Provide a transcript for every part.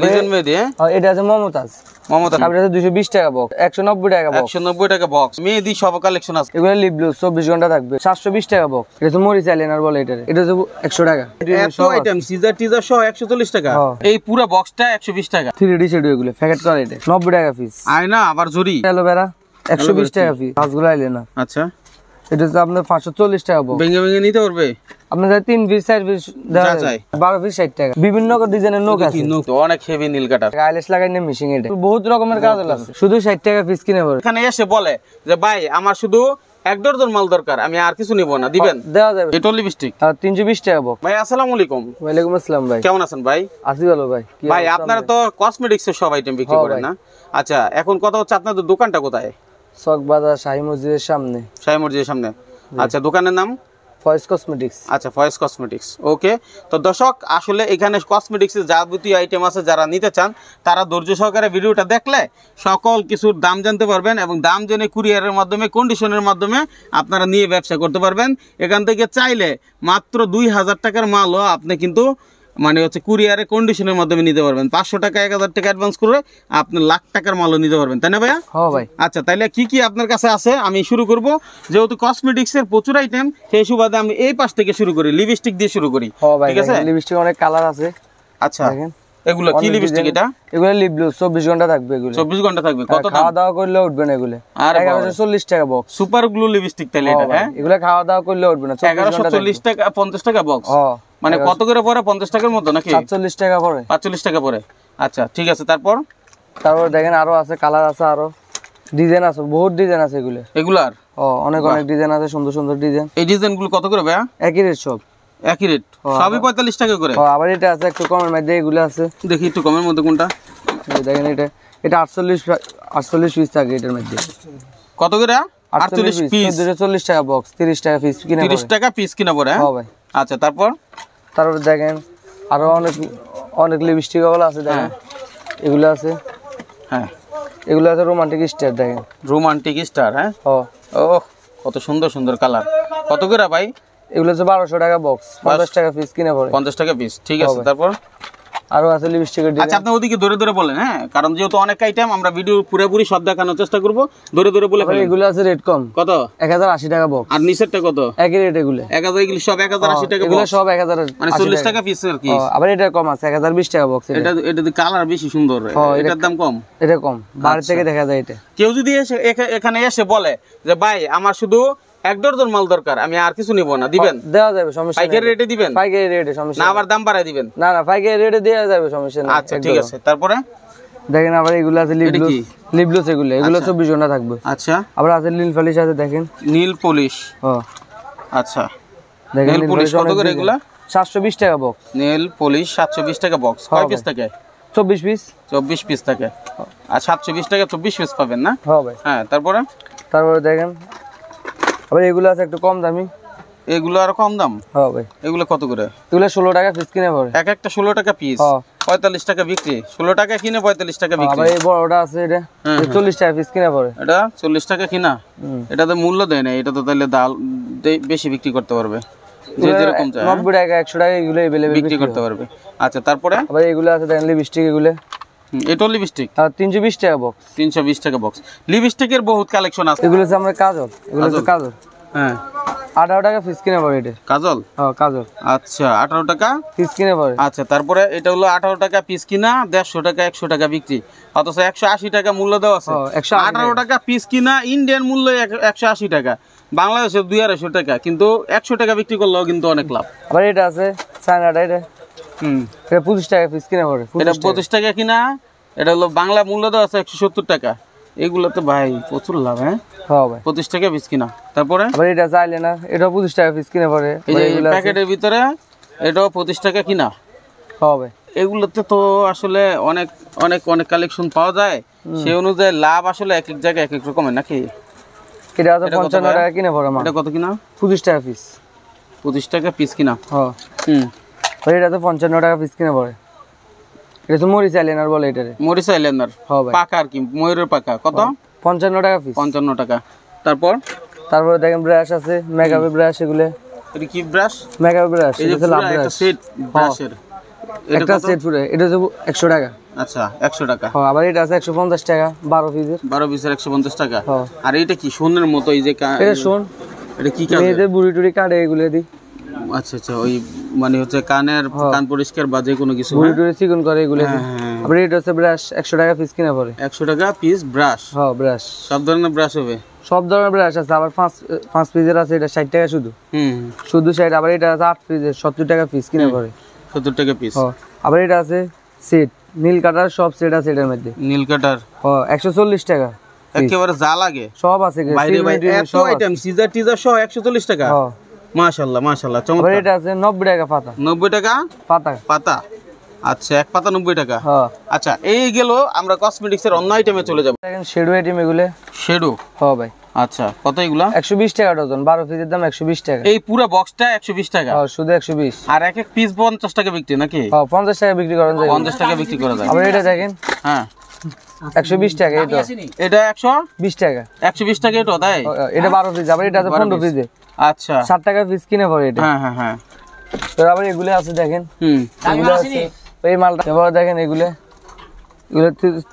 Legend মেহেদি। হ্যাঁ এটা আছে মমতাজ। তারপরে 220 টাকা বক্স, 190 টাকা বক্স, 190 টাকা বক্স। মেহেদি সব কালেকশন আছে। এগুলো লিপ ব্লু 24 ঘন্টা থাকবে, 720 টাকা বক্স। এটা তো মরিচ আইলাইনার বলে এটা। এটা হচ্ছে 100 টাকা। এত আইটেম সিজার টিজার সহ 140 টাকা। এই পুরো বক্সটা 120 টাকা। 3D শেড এগুলো প্যাকেট করে এটা 90 টাকা পিস। আয়না আবার জরি অ্যালোভেরা 120 টাকা পিস। কাজগুলো আইলাইনার। আচ্ছা এটা তো আপনার 540 টাকা বক্স। ভেঙে ভেঙে নিতে পারবে। আপনাদের 3 পিস 4 পিস দেওয়া যায়, 12 পিস 60 টাকা। বিভিন্ন ডিজাইনের নখ আছে, অনেক হেভি নীল কাটার। আইলেস লাগাই না মেশিং এটা বহুত রকমের কাজ আছে। শুধু 60 টাকা পিস কিনে পড়ে। এখানে এসে বলে যে ভাই আমার শুধু 1 ডজন মাল দরকার, আমি আর কিছু নিব না, দিবেন? দেওয়া যাবে। এটা লিপস্টিক 320 টাকা বক্স। ভাই আসসালামু আলাইকুম। ওয়ালাইকুম আসসালাম ভাই, কেমন আছেন ভাই? আছি ভালো ভাই। ভাই আপনারা তো কসমেটিক্স এর সব আইটেম বিক্রি করেন না? আচ্ছা এখন কথা হচ্ছে আপনাদের দোকানটা কোথায়? চক বাজার শাহী মসজিদের সামনে। শাহী মসজিদের সামনে। আচ্ছা দোকানের নাম? ফয়েজ কসমেটিক্স। আচ্ছা ফয়েজ কসমেটিক্স। ওকে, তো দর্শক আসলে এখানে কসমেটিক্সের যাবতীয় আইটেম আছে, যারা নিতে চান তারা ধৈর্য সহকারে ভিডিওটা দেখলে সকল কিছুর দাম জানতে পারবেন এবং দাম জেনে কুরিয়ারের মাধ্যমে কন্ডিশনের মাধ্যমে আপনারা নিয়ে ব্যবসা করতে পারবেন। এখান থেকে চাইলে মাত্র 2000 টাকার মালও আপনি কিন্তু মানে হচ্ছে কুরিয়ারে কন্ডিশনের মাধ্যমে নিতে পারবেন। 500 টাকা 1000 টাকা অ্যাডভান্স করে আপনি লাখ টাকার মালও নিতে পারবেন, তাই না ভাইয়া? হ্যাঁ ভাই। আচ্ছা তাইলে কি কি আপনার কাছে আছে আমি শুরু করব। যেহেতু কসমেটিক্স এর প্রচুর আইটেম, সেই সুবাদে আমি এই পাশ থেকে শুরু করি, লিপস্টিক দিয়ে শুরু করি। ঠিক আছে, লিপস্টিক অনেক কালার আছে। আচ্ছা দেখেন এগুলো কি লিপস্টিক? এটা এগুলো লিপ ব্লু 24 ঘন্টা থাকবে। এগুলো 24 ঘন্টা থাকবে। কত দাম? খাওয়া দাওয়া করলে উঠবে না এগুলো। 1140 টাকা বক্স। সুপার গ্লু লিপস্টিক তাইলে এটা? হ্যাঁ এগুলো খাওয়া দাওয়া করলে উঠবে না। 1140 টাকা 50 টাকা বক্স। মানে কত করে পড়ে? 50 টাকার মতো নাকি? 47 টাকা পড়ে। 45 টাকা পড়ে। আচ্ছা ঠিক আছে, তারপর দেখেন আরো আছে, কালার আছে, আরো ডিজাইন আছে, বহুত ডিজাইন আছে এগুলো। এগুলার অনেক ডিজাইন আছে, সুন্দর সুন্দর ডিজাইন। এই ডিজাইনগুলো কত করে ভাইয়া? একই রেট সব। একই রেট সবই 45 টাকা করে? আবার এটা আছে একটু কমের মধ্যে, এগুলো আছে। দেখি একটু কমের মধ্যে কোনটা? দেখেন এটা 48 পিস থাকে এটার মধ্যে। কত করে? 48 পিস 240 টাকা বক্স, 30 টাকা পিস কিনা। 30 টাকা পিস কিনা পড়ে? হ্যাঁ ভাই। আচ্ছা তারপর দেখেন আরো অনেক লিপস্টিক গুলো আছে। দেখেন এগুলো আছে। হ্যাঁ এগুলো আছে রোমান্টিক স্টার। দেখেন রোমান্টিক স্টার। হ্যাঁ ও কত সুন্দর সুন্দর কালার। কত করে ভাই? এগুলো হচ্ছে 1200 টাকা বক্স, 50 টাকা পিস কিনে পড়ে। 50 টাকা পিস, ঠিক আছে। তারপর আরো আছে লিপস্টিকের ডিজাইন। আচ্ছা আপনি ওদিকে ধরে ধরে বলেন, হ্যাঁ, কারণ যেহেতু অনেক আইটেম আমরা ভিডিও পুরোপুরি সব দেখানোর চেষ্টা করব, ধরে ধরে বলে ফেলেন। এগুলো আছে রেট কম। কত? 1080 টাকা বক্স। আর নিচেরটা কত? একই রেট এগুলো। 1000 এগুলো সব 1080 টাকা বক্স। এগুলো সব 1000 মানে 40 টাকা পিস আর কি। আবার এটা কম আছে, 1020 টাকা বক্স। এটা কালার বেশি সুন্দর, এটার দাম কম। এটা কম, বাইরে থেকে দেখা যায় এটা। কেউ যদি এখানে এসে বলে যে ভাই আমার শুধু 1 ডজন মাল দরকার, আমি আর কিছু নিব না, দিবেন? দেওয়া যাবে, সমস্যা নাই। পাইকারি রেটে দিবেন? পাইকারি রেটে, সমস্যা না। আবার দাম বাড়ায় দিবেন? না না, পাইকারি রেটে দেওয়া যাবে, সমস্যা নাই। আচ্ছা ঠিক আছে। তারপরে দেখেন আবার এগুলো আছে লিপ গ্লস। এগুলো 24 ঘন্টা থাকবে। আচ্ছা আবার আছে নীল পলিশ আছে। দেখেন নীল পলিশ। আচ্ছা দেখেন নীল পলিশ কত করে এগুলা? 720 টাকা বক্স। নীল পলিশ 720 টাকা বক্স। কয় পিস থাকে? 24 পিস। 24 পিস থাকে। আর 720 টাকা 24 পিস পাবেন না? হ্যাঁ ভাই। হ্যাঁ তারপরে দেখেন আবার এগুলো আছে একটু কম দামি। এগুলো আর কম দাম? হ্যাঁ ভাই। এগুলো কত করে? এগুলো 16 টাকা পিস কিনে পড়ে। একটা 16 টাকা পিস, 45 টাকা বিক্রি। 16 টাকা কিনে 45 টাকা বিক্রি। আবার এই বড়টা আছে, এটা 40 টাকা পিস কিনে পড়ে। এটা 40 টাকা কিনা। এটা তো মূল্য দেয় না, এটা তো তাহলে দাম বেশি বিক্রি করতে পারবে। যে যেরকম চায় 90 টাকা 100 টাকা এগুলো अवेलेबल বিক্রি করতে পারবে। আচ্ছা তারপরে আবার এগুলো আছে দেখেন লিপস্টিক। এগুলো এটা লিপস্টিক 320 টাকা বক্স। 320 টাকা বক্স। লিপস্টিকের বহুত কালেকশন আছে। এগুলো আছে আমরা কাজল। এগুলো আছে কাজল। হ্যাঁ 18 টাকা পিস কিনে পড়ে এটা। কাজল? হ্যাঁ কাজল। আচ্ছা 18 টাকা পিস কিনে পড়ে। আচ্ছা তারপরে এটা হলো 18 টাকা পিস কিনা, 150 টাকা 100 টাকা বিক্রি, অথচ 180 টাকা মূল্য দেওয়া আছে। 18 টাকা পিস কিনা, ইন্ডিয়ান মূল্য 180 টাকা, বাংলাদেশে 250 টাকা, কিন্তু 100 টাকা বিক্রি করলেও কিন্তু অনেক লাভ। আবার এটা আছে চায়নাটা। এটা এটা 25 টাকা পিস কিনে পড়ে। এটা 25 টাকা কিনা, এটা হলো বাংলা মূল্য দেওয়া আছে 170 টাকা। এগুলো তো ভাই প্রচুর লাভ। হ্যাঁ হ্যাঁ ভাই। 25 টাকা পিস কিনা। তারপরে আবার এটা চাইলে না, এটা 25 টাকা পিস কিনে পড়ে। এই যে প্যাকেটের ভিতরে এটাও 25 টাকা কিনা। হ্যাঁ ভাই। এগুলোতে তো আসলে অনেক অনেক অনেক কালেকশন পাওয়া যায়, সেই অনুযায়ী লাভ আসলে এক এক জায়গায় এক এক রকমের নাকি। এটা তো 55 টাকা কিনে পড়ে। এটা কত কিনা? 25 টাকা পিস। 25 টাকা পিস কিনা। হ্যাঁ এটা তো 55 টাকা পিস কিনে পড়ে। এটা তো মরিচ আইলাইনার বলে এটারে। মরিচ আইলাইনার। হ্যাঁ ভাই। পাকা আর কি, ময়ূরের পাকা। কত? 55 টাকা পিস। 55 টাকা। তারপর দেখেন ব্রাশ আছে, মেকআপের ব্রাশ। এগুলো এটা কি ব্রাশ? Makeup brush. এই যে পুরো একটা সেট ব্রাশের, একটা সেট পুরো এটা হচ্ছে 100 টাকা। আচ্ছা 100 টাকা। হ্যাঁ আবার এটা আছে 150 টাকা 12 পিসের। 12 পিসের 150 টাকা। আর এটা কি সোনের মতো এই যে এটা সোন, এটা কি কাজ? এদের বুড়ি টুড়ি কাটে এগুলো দি। আচ্ছা আচ্ছা, ওই মানে হচ্ছে কানের কান পরিষ্কার বা যে কোনো কিছু বুড়ি টুড়ি চিকন করে এগুলো দি। আবার এটা হচ্ছে ব্রাশ 100 টাকা পিস কিনা পড়ে। 100 টাকা পিস ব্রাশ? হ্যাঁ ব্রাশ সব ধরনের ব্রাশ হবে? সব ধরনের ব্রাশ আছে। আবার 5 পিসের আছে, এটা 60 টাকা শুধু। শুধু 60। আবার এটা আছে 8 পিসের 70 টাকা পিস কিনা পড়ে। 70 টাকা পিস। হ্যাঁ আবার এটা আছে সেট নীল কাটার সব সেট আছে এটার মধ্যে। নীল কাটার? হ্যাঁ 140 টাকা। একেবারে যা লাগে সব আছে। বাইরে বাইরে এত আইটেম সিজার টিজার সহ 140 টাকা। হ্যাঁ মাশাআল্লাহ মাশাআল্লাহ চমৎকার। আবার এটা আছে 90 টাকা পাতা। 90 টাকা পাতা? পাতা। আচ্ছা এক পাতা 90 টাকা। হ্যাঁ আচ্ছা এই গেল আমরা কসমেটিক্স এর অন্য আইটেমে চলে যাব। দেখেন শ্যাডো আইটেম এগুলো। শ্যাডো? হ্যাঁ ভাই। আচ্ছা কত এগুলা? 120 টাকা ডজন। 12 পিসের দাম 120 টাকা। এই পুরো বক্সটা 120 টাকা? হ্যাঁ শুধু 120। আর এক এক পিস 50 টাকা বিক্রি নাকি? হ্যাঁ 50 টাকা বিক্রি করেন যায়। 50 টাকা বিক্রি করা যায়। আবার এটা দেখেন। হ্যাঁ 120 টাকা এটা। এটা 120 টাকা। 120 টাকা এটা তাই? এটা 12 পিস। আবার এটা আছে 15 পিসে। আচ্ছা 60 টাকা পিস কিনে পড়ে এটা। হ্যাঁ হ্যাঁ হ্যাঁ। তো আবার এগুলো আছে দেখেন। এগুলো আছে এই মালটা এবার দেখেন এগুলো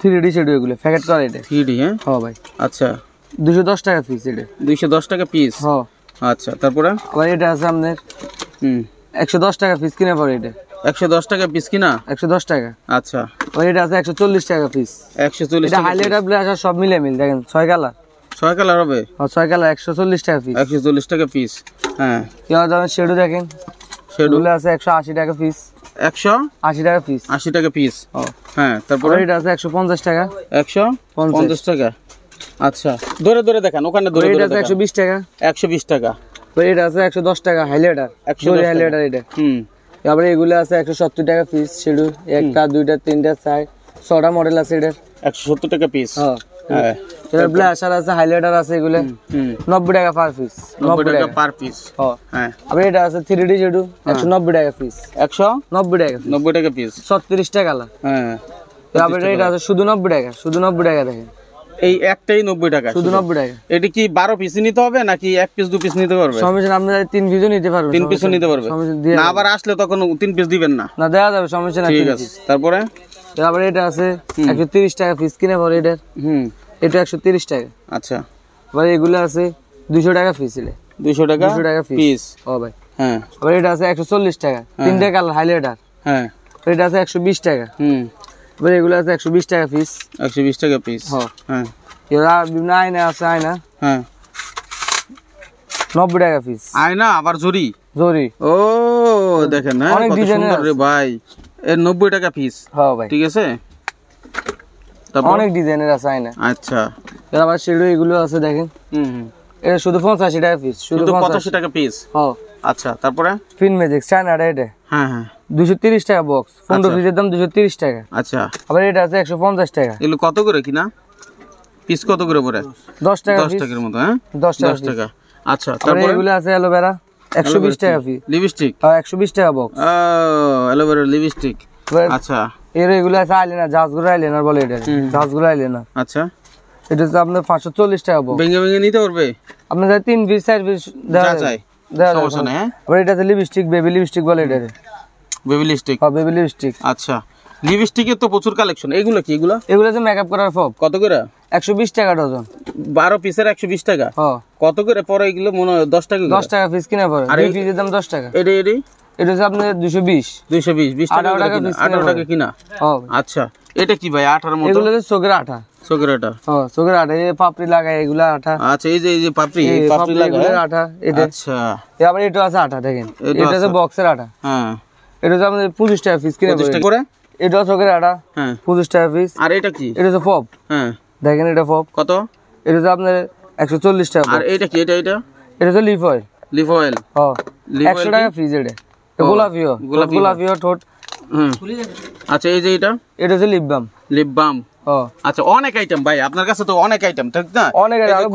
3D শ্যাডো এগুলো প্যাকেট করা এটা। 3D? হ্যাঁ হ্যাঁ ভাই। আচ্ছা 210 টাকা পিস এটা। 210 টাকা পিস? হ্যাঁ। আচ্ছা তারপরে? আবার এটা আছে আপনার 110 টাকা পিস কিনে পড়ে এটা। 110 টাকা পিস কিনা? 110 টাকা। আচ্ছা আবার এটা আছে 140 টাকা পিস। 140 এটা টাকা। হাইলাইটার ব্লাশ সব মিলে দেখেন 6 কালার। 6 কালার হবে? হ্যাঁ 6 কালার 140 টাকা পিস। 140 টাকা পিস। হ্যাঁ এবার ধরেন শ্যাডো দেখেন। শ্যাডো আছে 180 টাকা পিস। 180 টাকা পিস? 80 টাকা পিস। হ্যাঁ তারপরে? এটা আছে 150 টাকা। 150 টাকা। আচ্ছা ধরে ধরে দেখান ওখানে ধরে ধরে। এটা আছে 120 টাকা। 120 টাকা। তো এটা আছে 110 টাকা হাইলাইটার। 110 হাইলাইটার এটা। তারপরে এগুলো আছে 170 টাকা পিস শ্যাডো। একটা দুইটা তিনটা চার 6টা মডেল আছে এটা। 170 টাকা পিস। হ্যাঁ এর ব্লাশার আছে হাইলাইটার আছে এগুলো 90 টাকা পার পিস। 90 টাকা পার পিস। হ্যাঁ আবার এটা আছে 3D শ্যাডো 190 টাকা পিস। 190 টাকা 90 টাকা পিস। 36 টাকা কালার। হ্যাঁ তারপরে এটা আছে শুধু 90 টাকা। শুধু 90 টাকা দেখেন। এই একটাই 90 টাকা? শুধু 90 টাকা। এটা কি 12 পিস নিতে হবে নাকি এক পিস দু পিস নিতে পারবে? সমস্যা না, আপনারা 3 পিসও নিতে পারবেন। 3 পিসও নিতে পারবে না? আবার আসলে তখন 3 পিস দিবেন না? না দেওয়া যাবে, সমস্যা না। ঠিক আছে তারপরে? তারপরে এটা আছে 130 টাকা পিস কিনে পড়ে এটার। এটা 130 টাকা। আচ্ছা আবার এগুলো আছে 200 টাকা পিস। এটা 200 টাকা পিস? ও ভাই। হ্যাঁ আবার এটা আছে 140 টাকা। তিনটা কালার হাইলাইটার। হ্যাঁ এটা আছে 120 টাকা। আবার এগুলো আছে 120 টাকা পিস। 120 টাকা পিস। হ্যাঁ এরা বিভিন্ন আয়না আছে আয়না। হ্যাঁ 90 টাকা পিস। আয়না আবার জরি? জরি। ও দেখেন না অনেক কত ডিজাইনের সুন্দর রে ভাই। এর 90 টাকা পিস? হ্যাঁ ভাই। ঠিক আছে তারপর? অনেক ডিজাইনের আছে আয়না। আচ্ছা এর আবার শ্যাডো এগুলো আছে দেখেন। এটা শুধু 85 টাকা পিস। শুধু 85 টাকা পিস? হ্যাঁ। আচ্ছা তারপরে? ফিন ম্যাজিক চায়নাটা এটা। হ্যাঁ হ্যাঁ 230 টাকা বক্স। 15 পিসের দাম 230 টাকা। আচ্ছা আবার এটা আছে 150 টাকা। এগুলো কত করে কিনা? পিস কত করে পড়ে? 10 টাকা 10 টাকার মতো? হ্যাঁ 10 টাকা। আচ্ছা তারপরে তারপরে? এগুলো আছে অ্যালোভেরা 120 টাকা পিস। লিপস্টিক? হ্যাঁ 120 টাকা বক্স। ও অ্যালোভেরা লিপস্টিক। আচ্ছা এগুলো আছে আইলাইনার, জাজগুলো আইলাইনার বলে এটা। জাজগুলো আইলাইনার। আচ্ছা এটা হচ্ছে আপনার 540 টাকা বক্স। ভেঙে ভেঙে নিতে পারবে? আপনার 3 পিস 4 পিস দেওয়া যায়। সমস্যা নেই। হ্যাঁ আবার এটা আছে লিপস্টিক, বেবি লিপস্টিক বলে এটা। Baby lipstick? হ্যাঁ বেবি লিপস্টিক। আচ্ছা লিপস্টিকের তো প্রচুর কালেকশন। এগুলো কি? এগুলো আছে মেকআপ করার ফব। কত করে? 120 টাকা ডজন। 12 পিসের 120 টাকা? হ্যাঁ। কত করে পড়ে এগুলো? মনে হয় 10 টাকা। 10 টাকা পিস কিনা পড়ে। আর এই পিসের দাম 10 টাকা। এটা এটা হচ্ছে আপনার 220 20 টাকা। 18 টাকা কিনা? হ্যাঁ। আচ্ছা এটা কি ভাই? আঠার মতো? এগুলো হচ্ছে চোখের আঠা। চোখের আঠা? হ্যাঁ চোখের আঠা। এই পাপড়ি লাগায় এগুলা আঠা। আচ্ছা এই যে পাপড়ি লাগায় আঠা এটা। আচ্ছা আবার এটা আছে আঠা দেখেন। এটা হচ্ছে বক্সের আঠা। হ্যাঁ এটা হচ্ছে আপনাদের 25 টাকা পিস কিনা 25 টাকা করে? এটা চোখের আঠা। হ্যাঁ 25 টাকা পিস। আর এটা কি? এটা হচ্ছে ফব। হ্যাঁ দেখেন এটা ফব কত? এটা হচ্ছে আপনার 140 টাকা। আর এটা কি? এটা এটা হচ্ছে লিফ অয়েল। Leaf oil? হ্যাঁ 100 টাকা পিস। এটা গোলাপিও ঠোঁট। আচ্ছা এই যে এটা হচ্ছে লিপ বাম। Lip balm? আচ্ছা অনেক আইটেম ভাই আপনার কাছে তো। অনেক আইটেম ঠিক না? অনেক আইটেম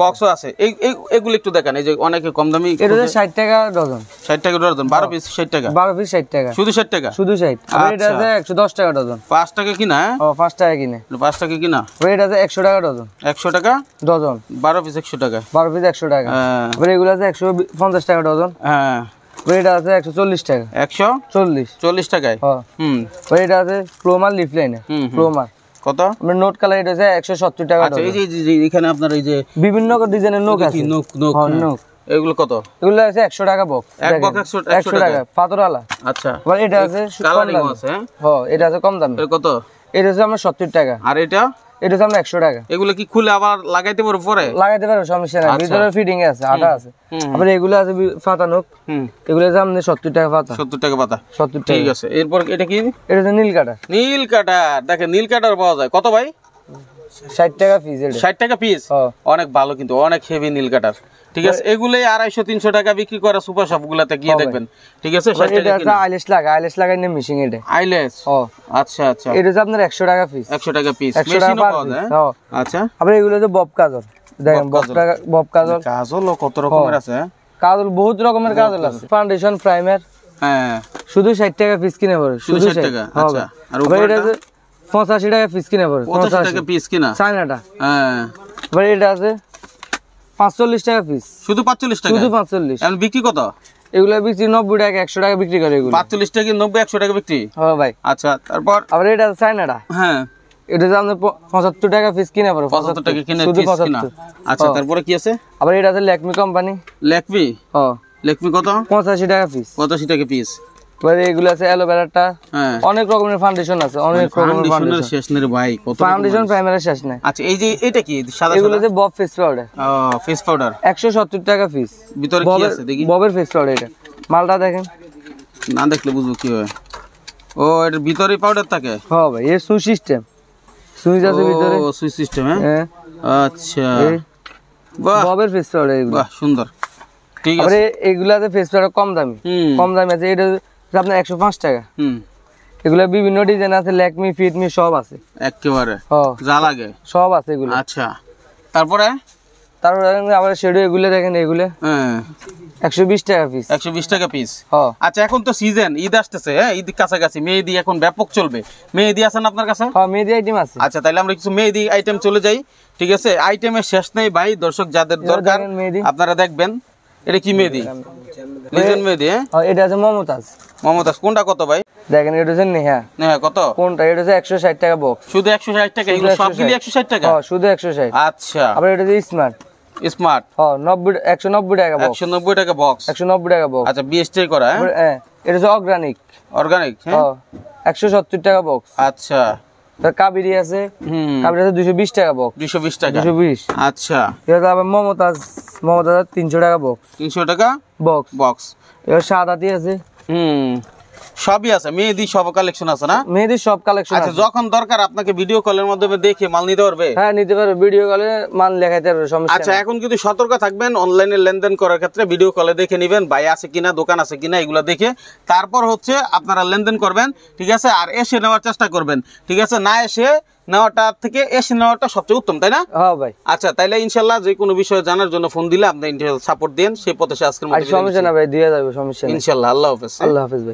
বক্সও আছে। এগুলো একটু দেখান। এই যে অনেকে কম দামি। এটা 60 টাকা ডজন। 60 টাকা ডজন? 12 পিস 60 টাকা? 12 পিস 60 টাকা। শুধু 60 টাকা? শুধু 60। আর এটা আছে 110 টাকা ডজন। 5 টাকা কিনা? হ্যাঁ 5 টাকা কিনে। 5 টাকা কিনা। এটা আছে 100 টাকা ডজন। 100 টাকা ডজন? 12 পিস 100 টাকা? 12 পিস 100 টাকা। আর এগুলো আছে 150 টাকা ডজন। হ্যাঁ এটা আছে 140 টাকা। 140 টাকায়। হুম, এটা আছে ফ্লোমার লিফ লাইনে। ফ্লোমার কত? আমরা নোট কালার এটা আছে 170 টাকা। আচ্ছা, এই যে এখানে আপনার এই যে বিভিন্ন ডিজাইনের নোক আছে। নোক এগুলো কত? এগুলো আছে 100 টাকা বক্স। এক বক্স 100 টাকা পাথরওয়ালা। আচ্ছা, আবার এটা আছে কালারিং আছে। হ্যাঁ, এটা আছে কম দামে। এর কত? এটা আছে আমরা 70 টাকা। আর এটা আছে আমরা 100 টাকা। এগুলো কি খুলে আবার লাগাইতে পারবো? পরে লাগাইতে পারো, সমস্যা নাই। ভিতরে ফিটিং আছে, আটা আছে। আবার এগুলো আছে পাতা নোক। এগুলো আছে আমাদের 70 টাকা পাতা। 70 টাকা পাতা। 70 টাকা। ঠিক আছে। এরপর এটা কি? এটা আছে নীল কাটার। নীল কাটার, দেখেন নীল কাটার পাওয়া যায় কত ভাই? 60 টাকা পিস। 60 টাকা পিস। অনেক ভালো, কিন্তু অনেক হেভি নীল কাটার। ঠিক আছে, এগুলাই 250-300 টাকা বিক্রি করে সুপার শপ গুলাতে গিয়ে দেখবেন। ঠিক আছে, 60 টাকা। এটা আইলেস লাগাই না মেশিং। এটা আইলেস। আচ্ছা আচ্ছা, এটা আছে আপনার 100 টাকা পিস। 100 টাকা পিস মেশিনও পাওয়া যায়। আচ্ছা, আবার এগুলো যে বব কাজল, দেখেন বব কাজল কত রকমের আছে। কাজল বহুত রকমের কাজল আছে। Foundation, primer. হ্যাঁ, শুধু 60 টাকা পিস কিনে পড়ে। শুধু 60 টাকা। আচ্ছা, আর এটা আছে 85 টাকা পিস কিনে পড়ে। 85 টাকা পিস কিনা চায়নাটা। হ্যাঁ, আবার এটা আছে 45 টাকা পিস। শুধু 45 টাকা? শুধু 45। এখন বিক্রি কত? এগুলো বিক্রি 90 টাকা, 100 টাকা বিক্রি করে। এগুলো 45 টাকা, 90-100 টাকা বিক্রি। হ্যাঁ ভাই। আচ্ছা, তারপর আবার এটা আছে চায়নাটা। হ্যাঁ, এটা যে আমরা 75 টাকা পিস কিনে পড়ে। 75 টাকা কিনে পিস কিনা। আচ্ছা, তারপরে কি আছে? আবার এটা আছে ল্যাকমি কোম্পানি। ল্যাকমি? হ্যাঁ, ল্যাকমি কত? 85 টাকা পিস। 85 টাকা পিস। এবারে এগুলো আছে অ্যালোভেরাটা। হ্যাঁ, অনেক রকমের ফাউন্ডেশন আছে, অনেক রকমের ফাউন্ডেশন। শেষ নেই ভাই, কত ফাউন্ডেশন, প্রাইমারের শেষ নাই। আচ্ছা, এই যে এটা কি সাদা? এগুলো যে Bob face powder. Face powder 170 টাকা পিস। ভিতরে কি আছে দেখি? ববের ফেস পাউডার। এটা মালটা দেখেন, না দেখলে বুঝবো কি হয়। ও, এর ভিতরে পাউডার থাকে? হ্যাঁ ভাই, এর সুই সিস্টেম। সুইচ আছে ভিতরে। ও, সুই সিস্টেম। হ্যাঁ, আচ্ছা, বাহ, ববের ফেস পাউডার এগুলো। বাহ, সুন্দর। ঠিক আছে, এগুলাতে ফেস পাউডার কম দামি। কম দামি আছে। এটা আপনার 105 টাকা। এগুলা বিভিন্ন ডিজাইন আছে, ল্যাকমি, ফিটমি সব আছে একেবারে। যা লাগে সব আছে এগুলো। আচ্ছা, তারপরে আবার শেডো এগুলো দেখেন। এগুলো 120 টাকা পিস। 120 টাকা পিস। আচ্ছা, এখন তো সিজন, ঈদ আসতেছে। হ্যাঁ, ঈদ কাছাকাছি, মেহেদি এখন ব্যাপক চলবে। মেহেদি আছে না আপনার কাছে? হ্যাঁ, মেহেদি আইটেম আছে। আচ্ছা, তাহলে আমরা কিছু মেহেদি আইটেম চলে যাই। ঠিক আছে, আইটেমের শেষ নেই ভাই। দর্শক যাদের দরকার আপনারা দেখবেন। এটা কি মেহেদি? লিজেন্ড মেহেদি। হ্যাঁ, এটা আছে মমতাজ। মমতাজ কোনটা কত ভাই? দেখেন, এটা হচ্ছে নেহা। নেহা কত? কোনটা? এটা হচ্ছে 160 টাকা বক্স। শুধু 160 টাকা? এগুলো সবগুলি 160 টাকা? হ্যাঁ, শুধু 160। আচ্ছা, আবার এটা হচ্ছে স্মার্ট। স্মার্ট, হ্যাঁ, 190 টাকা বক্স। 190 টাকা বক্স। 190 টাকা বক্স। আচ্ছা, বিএসটি করা। হ্যাঁ, এটা হচ্ছে অর্গানিক। অর্গানিক, হ্যাঁ, 170 টাকা বক্স। আচ্ছা, কাবেরি আছে। কাবেরি আছে 220 টাকা বক্স। 220 টাকা? 220। আচ্ছা, এটা আবার মমতাজ। মমতাজ 300 টাকা বক্স। 300 টাকা বক্স। বক্স। এবার সাদাতি আছে। সবই আছে। মেহেদি সব কালেকশন আছে না? মেহেদি সব কালেকশন। আচ্ছা, যখন দরকার আপনাকে ভিডিও কলের মাধ্যমে দেখে মাল নিতে পারবে? হ্যাঁ, নিতে পারবে। ভিডিও কলে মাল দেখাইতে পারবে, সমস্যা। আচ্ছা, এখন কিন্তু সতর্ক থাকবেন অনলাইনে লেনদেন করার ক্ষেত্রে। ভিডিও কলে দেখে নেবেন ভাই আছে কিনা, দোকান আছে কিনা, এগুলো দেখে তারপর হচ্ছে আপনারা লেনদেন করবেন। ঠিক আছে, আর এসে নেওয়ার চেষ্টা করবেন। ঠিক আছে, না এসে নেওয়াটা থেকে এসে নেওয়াটা সবচেয়ে উত্তম, তাই না? হ্যাঁ ভাই। আচ্ছা, তাইলে ইনশাআল্লাহ যে কোনো বিষয়ে জানার জন্য ফোন দিলে আপনি সাপোর্ট দেন। সেই পথে আজকের মতো সমস্যা না ভাই, দিয়ে যাবে, সমস্যা ইনশাআল্লাহ। আল্লাহ হাফেজ। আল্লাহ হাফেজ ভাই।